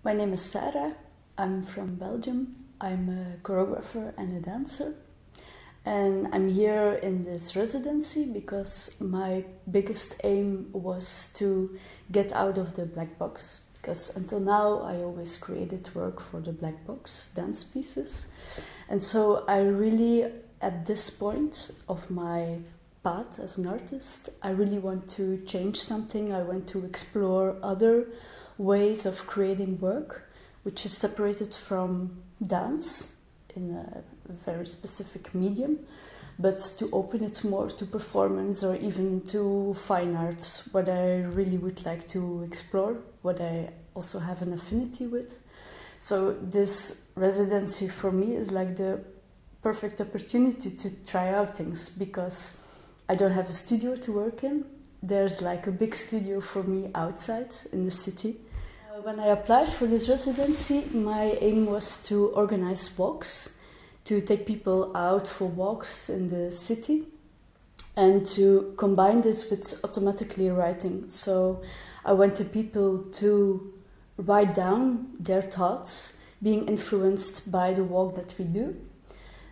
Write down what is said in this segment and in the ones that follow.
My name is Sarah. I'm from Belgium. I'm a choreographer and a dancer. And I'm here in this residency because my biggest aim was to get out of the black box. Because until now I always created work for the black box, dance pieces. And so I really, at this point of my path as an artist, I really want to change something. I want to explore other ways of creating work, which is separated from dance in a very specific medium, but to open it more to performance or even to fine arts, what I really would like to explore, what I also have an affinity with. So this residency for me is like the perfect opportunity to try out things, because I don't have a studio to work in. There's like a big studio for me outside in the city. When I applied for this residency, my aim was to organize walks, to take people out for walks in the city, and to combine this with automatically writing. So I wanted people to write down their thoughts, being influenced by the walk that we do.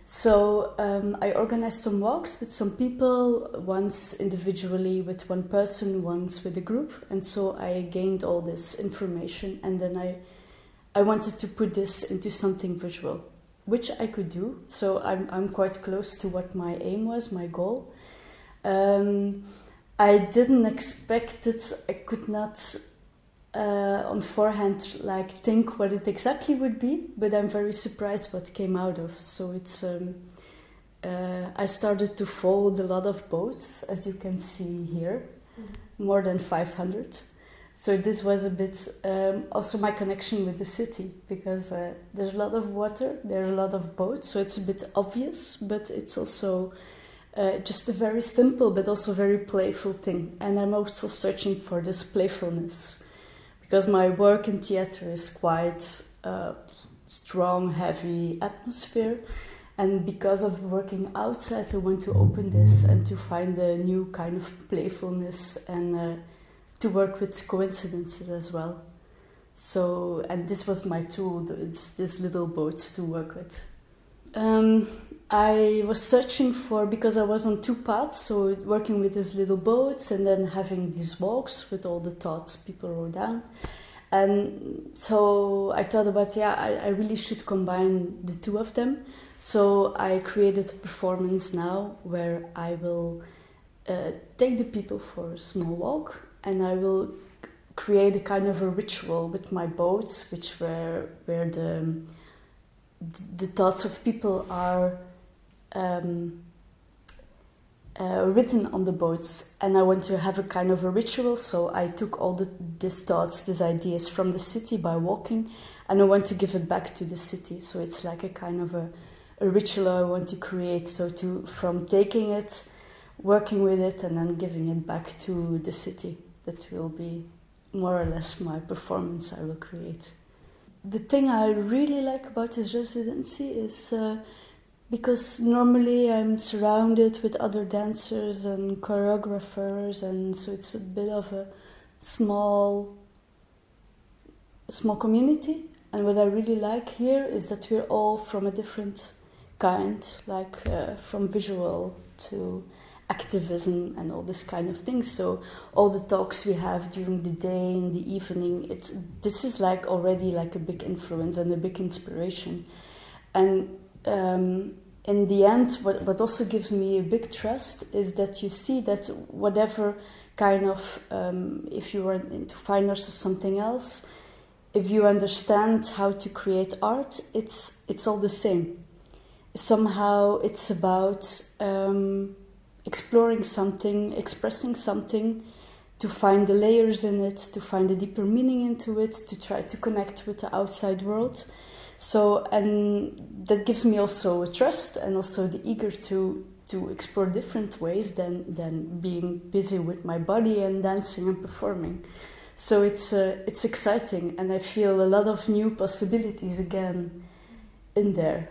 So I organized some walks with some people, once individually with one person, once with a group. And so I gained all this information, and then I wanted to put this into something visual, which I could do. So I'm quite close to what my aim was, my goal. I didn't expect it. I could not on forehand think what it exactly would be, but I'm very surprised what came out of. So it's I started to fold a lot of boats, as you can see here, more than 500. So this was a bit also my connection with the city, because there's a lot of water, there's a lot of boats, so it's a bit obvious, but it's also just a very simple but also very playful thing. And I'm also searching for this playfulness, because my work in theater is quite strong, heavy atmosphere. And because of working outside, I want to open this and to find a new kind of playfulness, and to work with coincidences as well. So, and this was my tool, it's this little boats to work with. I was searching for, because I was on two paths, so working with these little boats and then having these walks with all the thoughts people wrote down. And so I thought about, I really should combine the two of them. So I created a performance now where I will take the people for a small walk, and I will create a kind of a ritual with my boats, which where the thoughts of people are written on the boats, and I want to have a kind of a ritual. So I took all these thoughts, these ideas from the city by walking, and I want to give it back to the city. So it's like a kind of a ritual I want to create. So from taking it, working with it, and then giving it back to the city. That will be more or less my performance I will create. The thing I really like about this residency is because normally I'm surrounded with other dancers and choreographers, and so it's a bit of a small community. And what I really like here is that we're all from a different kind, from visual to activism and all this kind of things. So all the talks we have during the day, in the evening, this is already a big influence and a big inspiration. And in the end, what also gives me a big trust is that you see that whatever kind of, if you are into fine arts or something else, if you understand how to create art, it's all the same. Somehow it's about exploring something, expressing something, to find the layers in it, to find a deeper meaning into it, to try to connect with the outside world. So, and that gives me also a trust and also the eager to explore different ways than being busy with my body and dancing and performing. So it's exciting, and I feel a lot of new possibilities again in there.